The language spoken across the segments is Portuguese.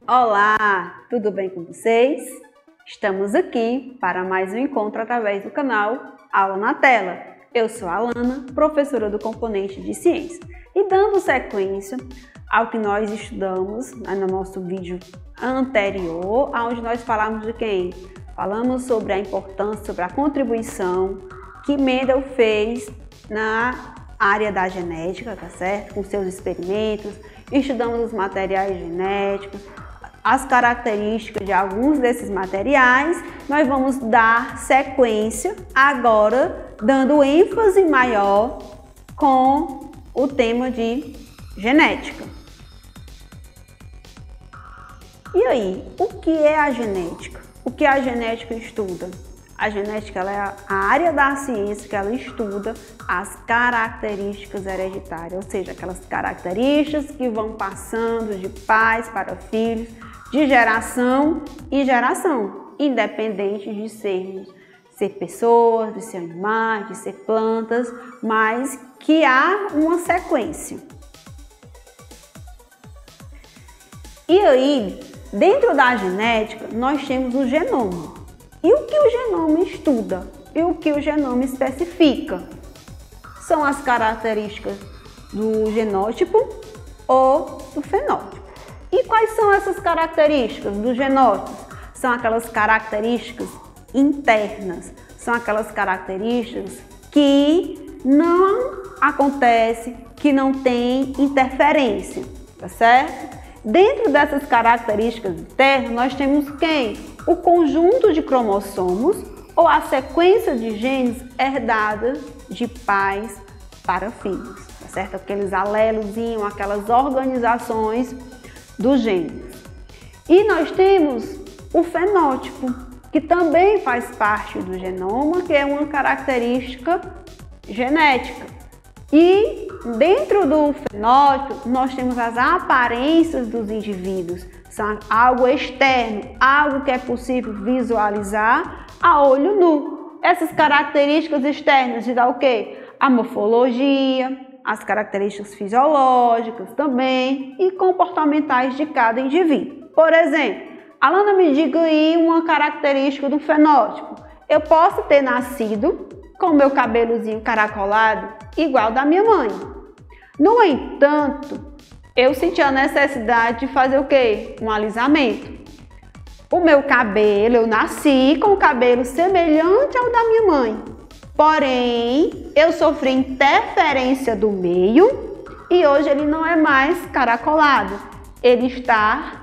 Olá, tudo bem com vocês? Estamos aqui para mais um encontro através do canal Aula na Tela. Eu sou a Alana, professora do componente de ciência. E dando sequência ao que nós estudamos no nosso vídeo anterior, onde nós falamos de quem? Falamos sobre a importância, sobre a contribuição que Mendel fez na área da genética, tá certo? Com seus experimentos, estudamos os materiais genéticos, as características de alguns desses materiais. Nós vamos dar sequência agora, dando ênfase maior com o tema de genética. E aí, o que é a genética? O que a genética estuda? A genética ela é a área da ciência que ela estuda as características hereditárias, ou seja, aquelas características que vão passando de pais para filhos, de geração em geração, independente de ser pessoas, de ser animais, de ser plantas, mas que há uma sequência. E aí, dentro da genética, nós temos o genoma. E o que o genoma estuda? E o que o genoma especifica? São as características do genótipo ou do fenótipo. E quais são essas características do genótipo? São aquelas características internas, são aquelas características que não acontece, que não tem interferência, tá certo? Dentro dessas características internas, nós temos quem? O conjunto de cromossomos ou a sequência de genes herdada de pais para filhos, tá certo? Aqueles alelozinhos, aquelas organizações dos genes. E nós temos o fenótipo, que também faz parte do genoma, que é uma característica genética. E dentro do fenótipo, nós temos as aparências dos indivíduos. São algo externo, algo que é possível visualizar a olho nu. Essas características externas de dar o quê? A morfologia, as características fisiológicas também e comportamentais de cada indivíduo. Por exemplo, Alana, me diga aí uma característica do fenótipo. Eu posso ter nascido com o meu cabelozinho caracolado igual da minha mãe. No entanto, eu senti a necessidade de fazer o quê? Um alisamento. O meu cabelo, eu nasci com o cabelo semelhante ao da minha mãe. Porém, eu sofri interferência do meio e hoje ele não é mais caracolado. Ele está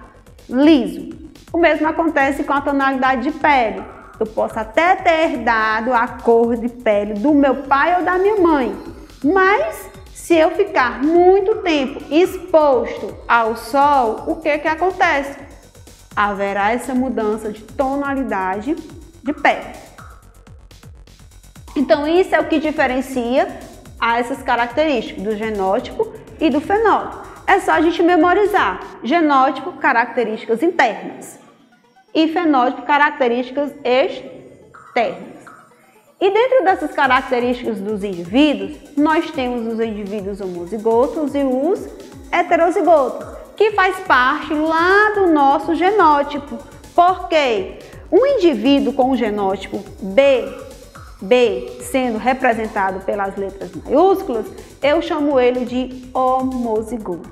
liso. O mesmo acontece com a tonalidade de pele. Eu posso até ter herdado a cor de pele do meu pai ou da minha mãe, mas se eu ficar muito tempo exposto ao sol, o que acontece? Haverá essa mudança de tonalidade de pele. Então, isso é o que diferencia essas características do genótipo e do fenótipo. É só a gente memorizar. Genótipo, características internas. E fenótipo, características externas. E dentro dessas características dos indivíduos, nós temos os indivíduos homozigotos e os heterozigotos, que faz parte lá do nosso genótipo. Porque um indivíduo com o genótipo B sendo representado pelas letras maiúsculas, eu chamo ele de homozigoto.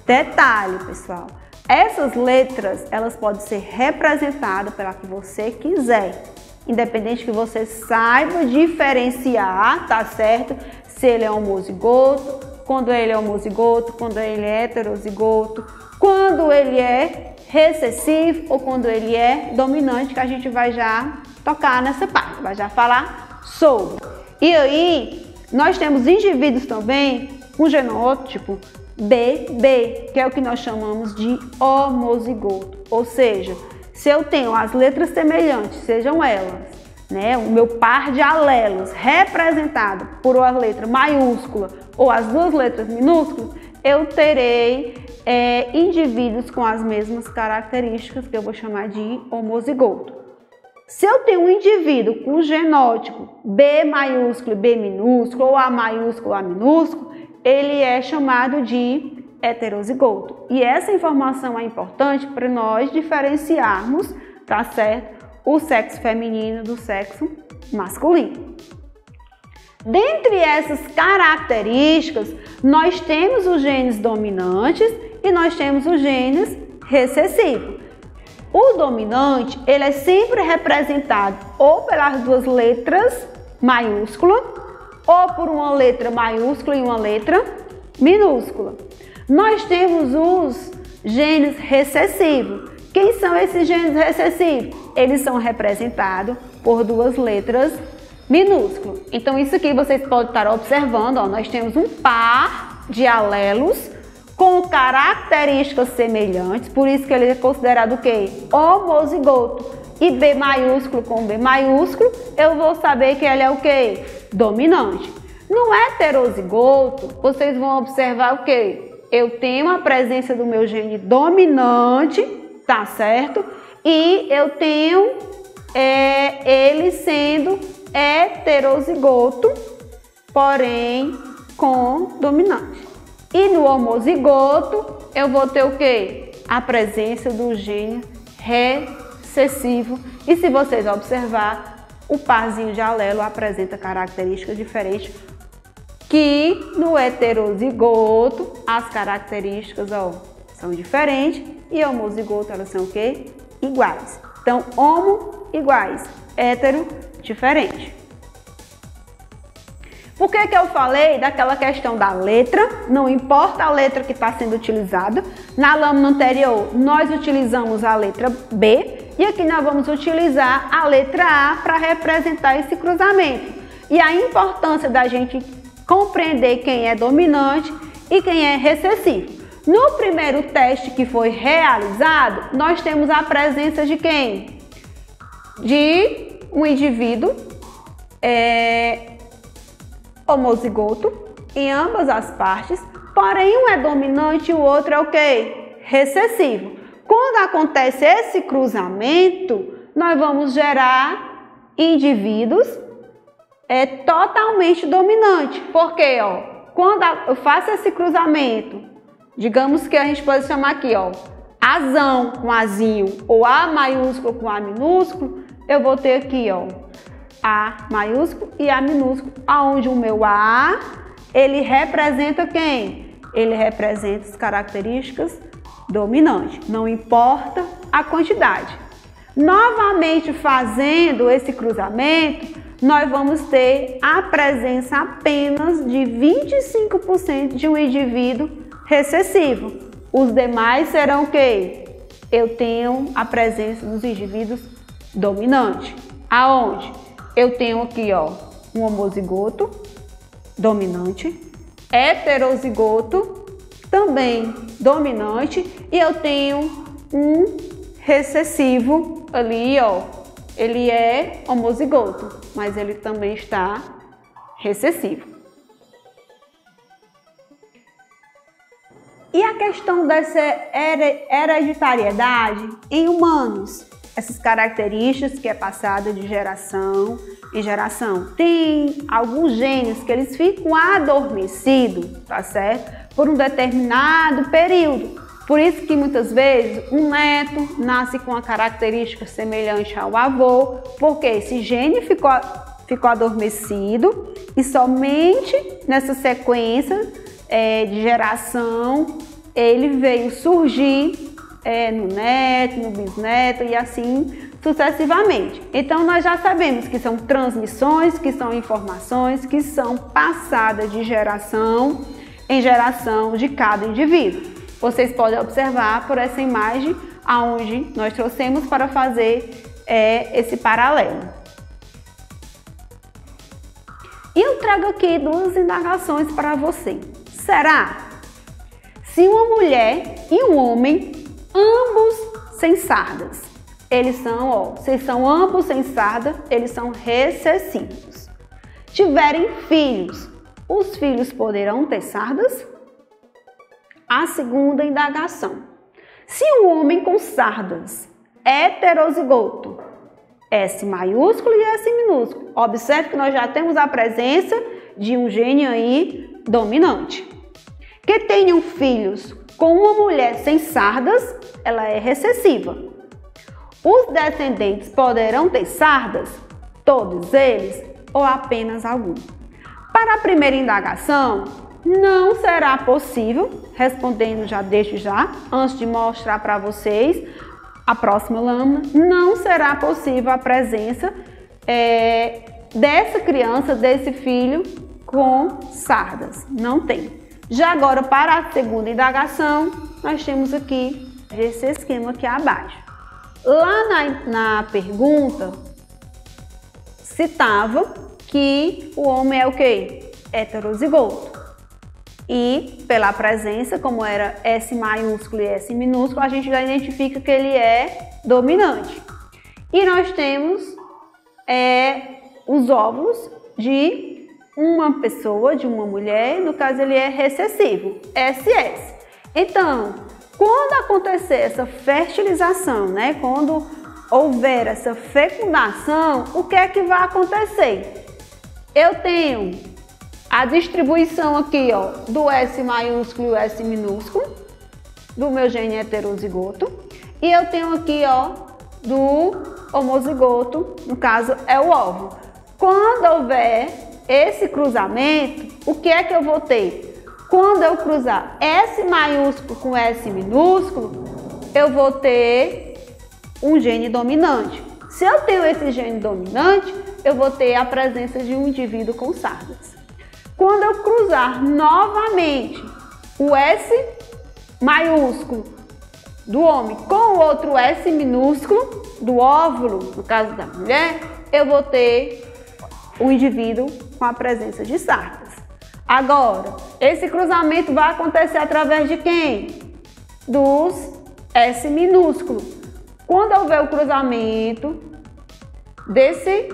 Detalhe, pessoal, essas letras, elas podem ser representadas pela que você quiser, independente que você saiba diferenciar, tá certo? Se ele é homozigoto, quando ele é homozigoto, quando ele é heterozigoto, quando ele é recessivo ou quando ele é dominante, que a gente vai já tocar nessa parte, vai já falar sobre. E aí, nós temos indivíduos também com genótipo BB, que é o que nós chamamos de homozigoto. Ou seja, se eu tenho as letras semelhantes, sejam elas, né, o meu par de alelos representado por uma letra maiúscula ou as duas letras minúsculas, eu terei indivíduos com as mesmas características, que eu vou chamar de homozigoto. Se eu tenho um indivíduo com genótipo B maiúsculo e B minúsculo, ou A maiúsculo e A minúsculo, ele é chamado de heterozigoto. E essa informação é importante para nós diferenciarmos, tá certo, o sexo feminino do sexo masculino. Dentre essas características, nós temos os genes dominantes e nós temos os genes recessivos. O dominante, ele é sempre representado ou pelas duas letras maiúsculas ou por uma letra maiúscula e uma letra minúscula. Nós temos os genes recessivos. Quem são esses genes recessivos? Eles são representados por duas letras minúsculas. Então, isso aqui vocês podem estar observando, ó, nós temos um par de alelos com características semelhantes, por isso que ele é considerado o quê? Homozigoto. E B maiúsculo com B maiúsculo, eu vou saber que ele é o quê? Dominante. No heterozigoto, vocês vão observar o quê? Eu tenho a presença do meu gene dominante, tá certo? E eu tenho ele sendo heterozigoto, porém com dominante. E no homozigoto, eu vou ter o quê? A presença do gene recessivo. E se vocês observar, o parzinho de alelo apresenta características diferentes, que no heterozigoto as características, ó, são diferentes e homozigoto elas são o quê? Iguais. Então, homo iguais, hétero diferente. Por que que eu falei daquela questão da letra? Não importa a letra que está sendo utilizada. Na lâmina anterior, nós utilizamos a letra B e aqui nós vamos utilizar a letra A para representar esse cruzamento. E a importância da gente compreender quem é dominante e quem é recessivo. No primeiro teste que foi realizado, nós temos a presença de quem? De um indivíduo homozigoto em ambas as partes, porém um é dominante e o outro é o quê? Recessivo. Quando acontece esse cruzamento, nós vamos gerar indivíduos totalmente dominantes. Porque, ó, quando eu faço esse cruzamento, digamos que a gente pode chamar aqui, ó, Azão com Azinho ou A maiúsculo com A minúsculo, eu vou ter aqui, ó, A maiúsculo e A minúsculo, aonde o meu A, ele representa quem? Ele representa as características dominantes, não importa a quantidade. Novamente fazendo esse cruzamento, nós vamos ter a presença apenas de 25% de um indivíduo recessivo. Os demais serão o quê? Eu tenho a presença dos indivíduos dominantes. Aonde? Eu tenho aqui, ó, um homozigoto dominante, heterozigoto também dominante e eu tenho um recessivo ali, ó, ele é homozigoto, mas ele também está recessivo. E a questão dessa hereditariedade em humanos? Essas características que é passada de geração em geração. Tem alguns genes que eles ficam adormecidos, tá certo? Por um determinado período. Por isso que muitas vezes um neto nasce com uma característica semelhante ao avô, porque esse gene ficou adormecido e somente nessa sequência de geração ele veio surgir no neto, no bisneto e assim sucessivamente. Então nós já sabemos que são transmissões, que são informações que são passadas de geração em geração de cada indivíduo. Vocês podem observar por essa imagem aonde nós trouxemos para fazer esse paralelo. E eu trago aqui duas indagações para você. Será? Se uma mulher e um homem, ambos sem sardas, eles são, ó, se são ambos sem sarda, eles são recessivos. Tiverem filhos, os filhos poderão ter sardas? A segunda indagação. Se um homem com sardas, heterozigoto, S maiúsculo e S minúsculo, observe que nós já temos a presença de um gene aí dominante. que tenham filhos com uma mulher sem sardas, ela é recessiva. Os descendentes poderão ter sardas? Todos eles ou apenas algum? Para a primeira indagação, não será possível, respondendo já desde já, antes de mostrar para vocês a próxima lâmina, não será possível a presença dessa criança, desse filho com sardas. Não tem. Já agora, para a segunda indagação, nós temos aqui esse esquema aqui abaixo. Lá na pergunta, citava que o homem é o quê? Heterozigoto. E pela presença, como era S maiúsculo e S minúsculo, a gente já identifica que ele é dominante. E nós temos os óvulos de uma pessoa, de uma mulher, no caso ele é recessivo, SS. Então, quando acontecer essa fertilização, né, quando houver essa fecundação, o que é que vai acontecer? Eu tenho a distribuição aqui, ó, do S maiúsculo e o S minúsculo, do meu gene heterozigoto, e eu tenho aqui, ó, do homozigoto, no caso é o óvulo. Quando houver esse cruzamento, o que é que eu vou ter? Quando eu cruzar S maiúsculo com S minúsculo, eu vou ter um gene dominante. Se eu tenho esse gene dominante, eu vou ter a presença de um indivíduo com sardas. Quando eu cruzar novamente o S maiúsculo do homem com o outro S minúsculo do óvulo, no caso da mulher, eu vou ter o indivíduo com a presença de sardas. Agora, esse cruzamento vai acontecer através de quem? Dos S minúsculo. Quando houver o cruzamento desse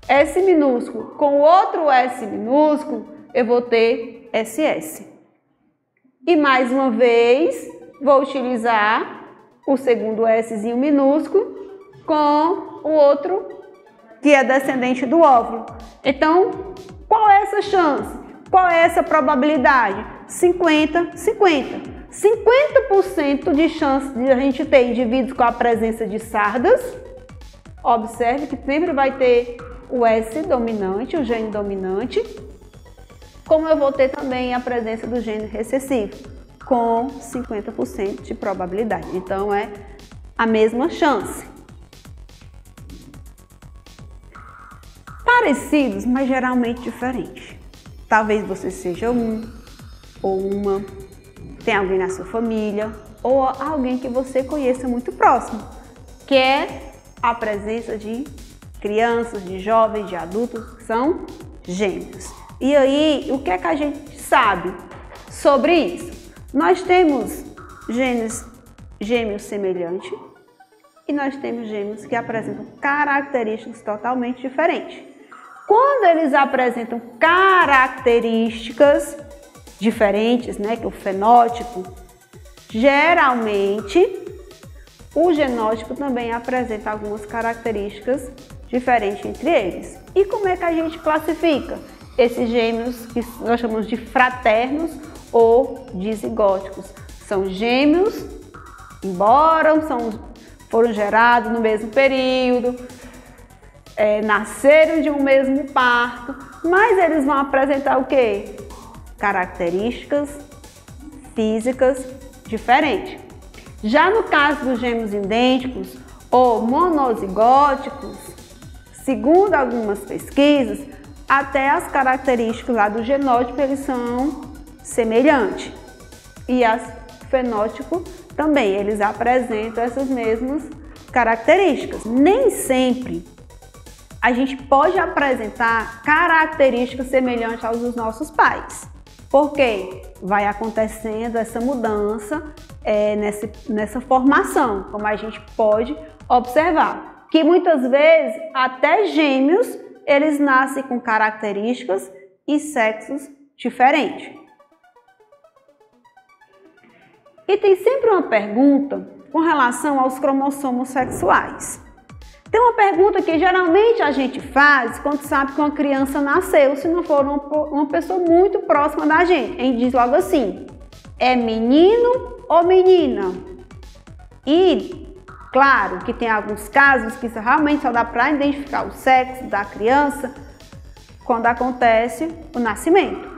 S minúsculo com outro S minúsculo, eu vou ter SS. E mais uma vez, vou utilizar o segundo Szinho minúsculo com o outro que é descendente do óvulo. Então, qual é essa chance? Qual é essa probabilidade? 50-50. 50% de chance de a gente ter indivíduos com a presença de sardas. Observe que sempre vai ter o S dominante, o gene dominante, como eu vou ter também a presença do gene recessivo, com 50% de probabilidade. Então, é a mesma chance. Parecidos, mas geralmente diferentes. Talvez você seja um ou uma, tem alguém na sua família ou alguém que você conheça muito próximo, que é a presença de crianças, de jovens, de adultos que são gêmeos. E aí, o que é que a gente sabe sobre isso? Nós temos gêmeos semelhantes e nós temos gêmeos que apresentam características totalmente diferentes. Quando eles apresentam características diferentes, né, que é o fenótipo, geralmente o genótipo também apresenta algumas características diferentes entre eles. E como é que a gente classifica esses gêmeos que nós chamamos de fraternos ou dizigóticos? São gêmeos, embora foram gerados no mesmo período, nasceram de um mesmo parto, mas eles vão apresentar o quê? Características físicas diferentes. Já no caso dos gêmeos idênticos ou monozigóticos, segundo algumas pesquisas, até as características lá do genótipo eles são semelhantes. E as fenótipo também, eles apresentam essas mesmas características. Nem sempre a gente pode apresentar características semelhantes aos dos nossos pais. Porque vai acontecendo essa mudança nessa formação, como a gente pode observar. Que muitas vezes até gêmeos, eles nascem com características e sexos diferentes. E tem sempre uma pergunta com relação aos cromossomos sexuais. Tem uma pergunta que geralmente a gente faz quando sabe que uma criança nasceu, se não for uma pessoa muito próxima da gente. A gente diz logo assim: é menino ou menina? E claro que tem alguns casos que realmente só dá para identificar o sexo da criança quando acontece o nascimento.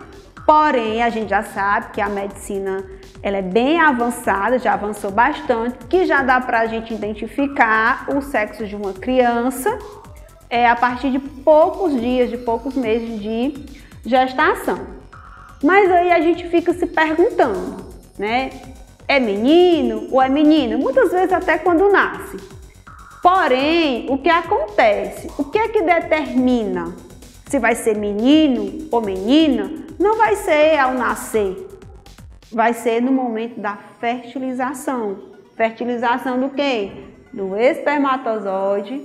Porém, a gente já sabe que a medicina ela é bem avançada, já avançou bastante, que já dá para a gente identificar o sexo de uma criança a partir de poucos dias, de poucos meses de gestação. Mas aí a gente fica se perguntando, né? É menino ou é menina? Muitas vezes até quando nasce. Porém, o que acontece? O que é que determina se vai ser menino ou menina? Não vai ser ao nascer. Vai ser no momento da fertilização. Fertilização do quê? Do espermatozoide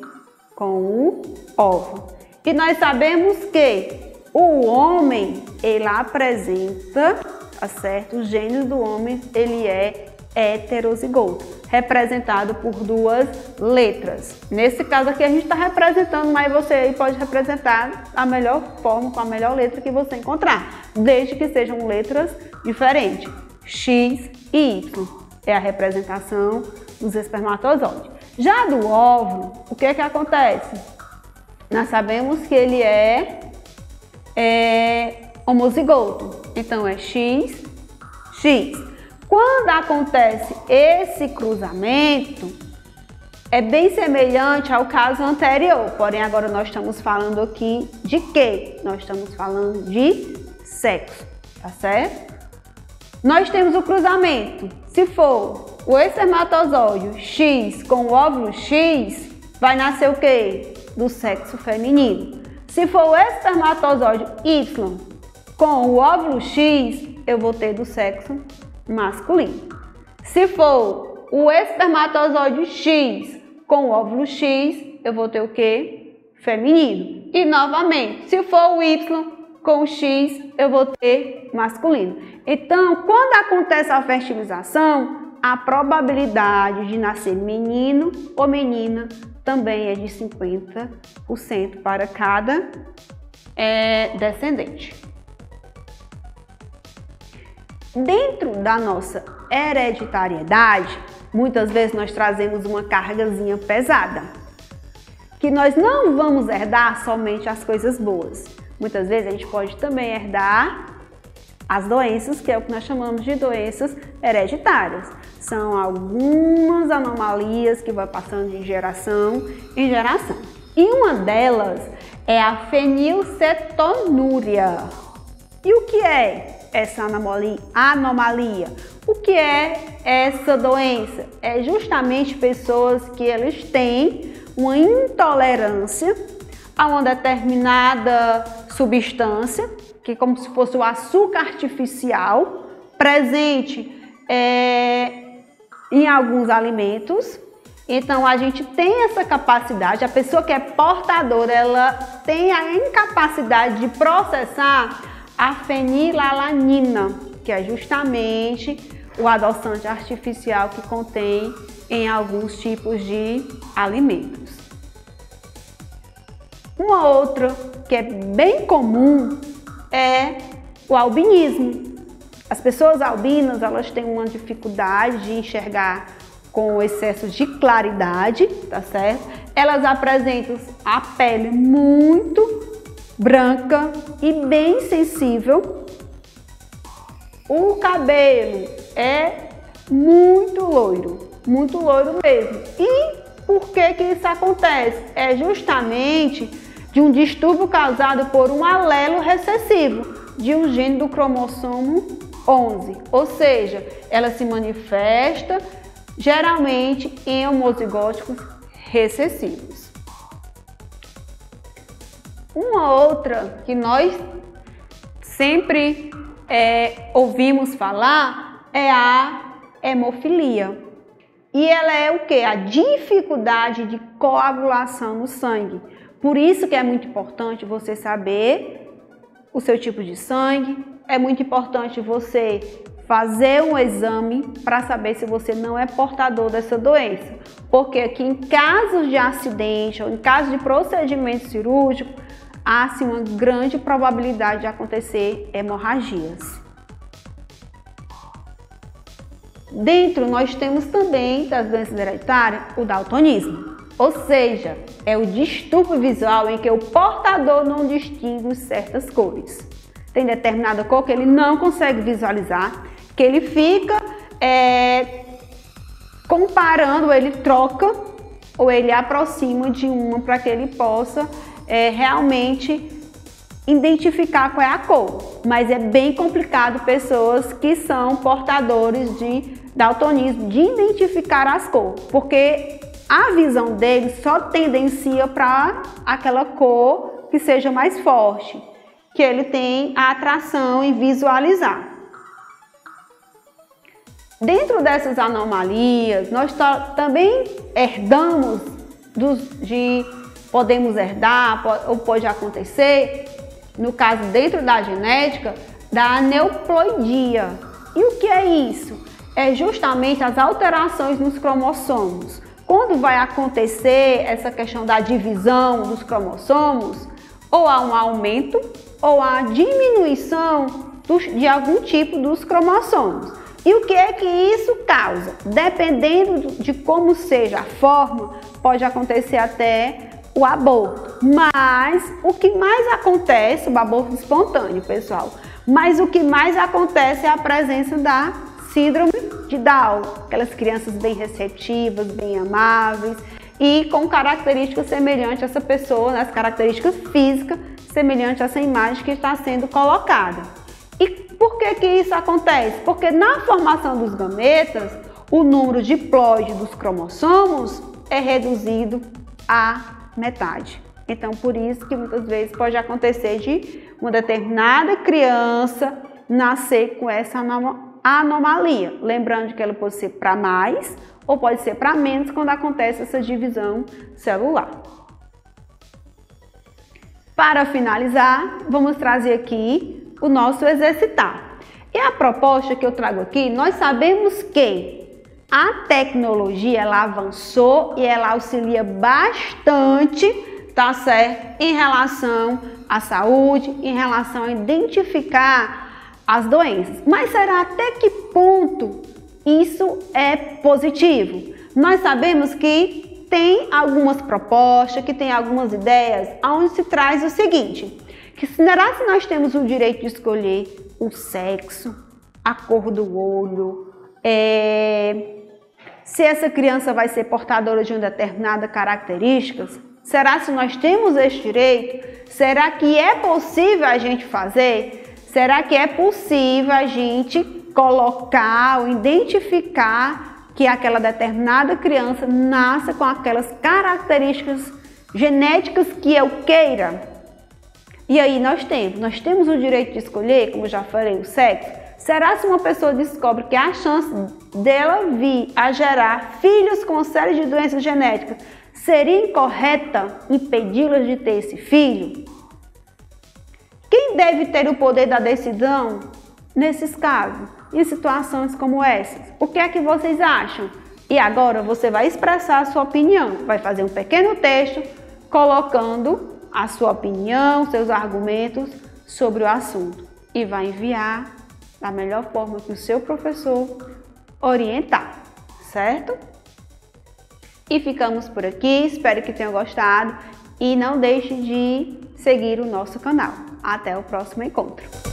com o óvulo. E nós sabemos que o homem, ele apresenta, tá certo? O gênero do homem, ele é heterozigoto, representado por duas letras. Nesse caso aqui a gente está representando, mas você aí pode representar da melhor forma, com a melhor letra que você encontrar, desde que sejam letras diferentes. X e Y é a representação dos espermatozoides. Já do óvulo, o que é que acontece? Nós sabemos que ele é homozigoto, então é X, X. Quando acontece esse cruzamento, é bem semelhante ao caso anterior, porém agora nós estamos falando aqui de quê? Nós estamos falando de sexo, tá certo? Nós temos o cruzamento. Se for o espermatozoide X com o óvulo X, vai nascer o quê? Do sexo feminino. Se for o espermatozoide Y com o óvulo X, eu vou ter do sexo masculino. Se for o espermatozoide X com o óvulo X, eu vou ter o quê? Feminino. E novamente, se for o Y com o X, eu vou ter masculino. Então, quando acontece a fertilização, a probabilidade de nascer menino ou menina também é de 50% para cada descendente. Dentro da nossa hereditariedade, muitas vezes nós trazemos uma cargazinha pesada, que nós não vamos herdar somente as coisas boas. Muitas vezes a gente pode também herdar as doenças, que é o que nós chamamos de doenças hereditárias. São algumas anomalias que vão passando de geração em geração. E uma delas é a fenilcetonúria. E o que é essa anomalia? O que é essa doença? É justamente pessoas que eles têm uma intolerância a uma determinada substância, que é como se fosse o açúcar artificial, presente em alguns alimentos. Então a gente tem essa capacidade, a pessoa que é portadora, ela tem a incapacidade de processar a fenilalanina, que é justamente o adoçante artificial que contém em alguns tipos de alimentos. Uma outra que é bem comum é o albinismo. As pessoas albinas, elas têm uma dificuldade de enxergar com excesso de claridade, tá certo? Elas apresentam a pele muito branca e bem sensível. O cabelo é muito loiro mesmo. E por que que isso acontece? É justamente de um distúrbio causado por um alelo recessivo de um gene do cromossomo 11, ou seja, ela se manifesta geralmente em homozigóticos recessivos. Uma outra que nós sempre ouvimos falar é a hemofilia. E ela é o que? A dificuldade de coagulação no sangue. Por isso que é muito importante você saber o seu tipo de sangue. É muito importante você fazer um exame para saber se você não é portador dessa doença. Porque aqui em casos de acidente ou em casos de procedimento cirúrgico, há-se uma grande probabilidade de acontecer hemorragias. Dentro nós temos também das doenças hereditárias o daltonismo, ou seja, é o distúrbio visual em que o portador não distingue certas cores. Tem determinada cor que ele não consegue visualizar, que ele fica comparando, ele troca ou ele aproxima de uma para que ele possa realmente identificar qual é a cor. Mas é bem complicado pessoas que são portadores de daltonismo de identificar as cores, porque a visão deles só tendencia para aquela cor que seja mais forte, que ele tem a atração em visualizar. Dentro dessas anomalias, nós também herdamos podemos herdar, ou pode acontecer, no caso dentro da genética, da aneuploidia. E o que é isso? É justamente as alterações nos cromossomos. Quando vai acontecer essa questão da divisão dos cromossomos, ou há um aumento ou há diminuição de algum tipo dos cromossomos. E o que é que isso causa? Dependendo de como seja a forma, pode acontecer até o aborto. Mas o que mais acontece, o aborto espontâneo, pessoal, mas o que mais acontece é a presença da síndrome de Down, aquelas crianças bem receptivas, bem amáveis e com características semelhantes a essa pessoa, as características físicas semelhantes a essa imagem que está sendo colocada. E por que isso acontece? Porque na formação dos gametas, o número diploide dos cromossomos é reduzido à metade. Então, por isso que muitas vezes pode acontecer de uma determinada criança nascer com essa anomalia. Lembrando que ela pode ser para mais ou pode ser para menos quando acontece essa divisão celular. Para finalizar, vamos trazer aqui o nosso exercitar. E a proposta que eu trago aqui, nós sabemos que a tecnologia ela avançou e ela auxilia bastante, tá certo? Em relação à saúde, em relação a identificar as doenças. Mas será até que ponto isso é positivo? Nós sabemos que tem algumas propostas, que tem algumas ideias, onde se traz o seguinte, que será se nós temos o direito de escolher o sexo, a cor do olho, se essa criança vai ser portadora de uma determinada característica? Será se nós temos esse direito? Será que é possível a gente fazer? Será que é possível a gente colocar ou identificar que aquela determinada criança nasça com aquelas características genéticas que eu queira? E aí nós temos o direito de escolher, como eu já falei, o sexo. Será se uma pessoa descobre que a chance dela vir a gerar filhos com uma série de doenças genéticas, seria incorreta impedi-las de ter esse filho? Quem deve ter o poder da decisão nesses casos, em situações como essas? O que é que vocês acham? E agora você vai expressar a sua opinião, vai fazer um pequeno texto colocando a sua opinião, seus argumentos sobre o assunto e vai enviar da melhor forma que o seu professor orientar, certo? E ficamos por aqui, espero que tenham gostado e não deixe de seguir o nosso canal. Até o próximo encontro!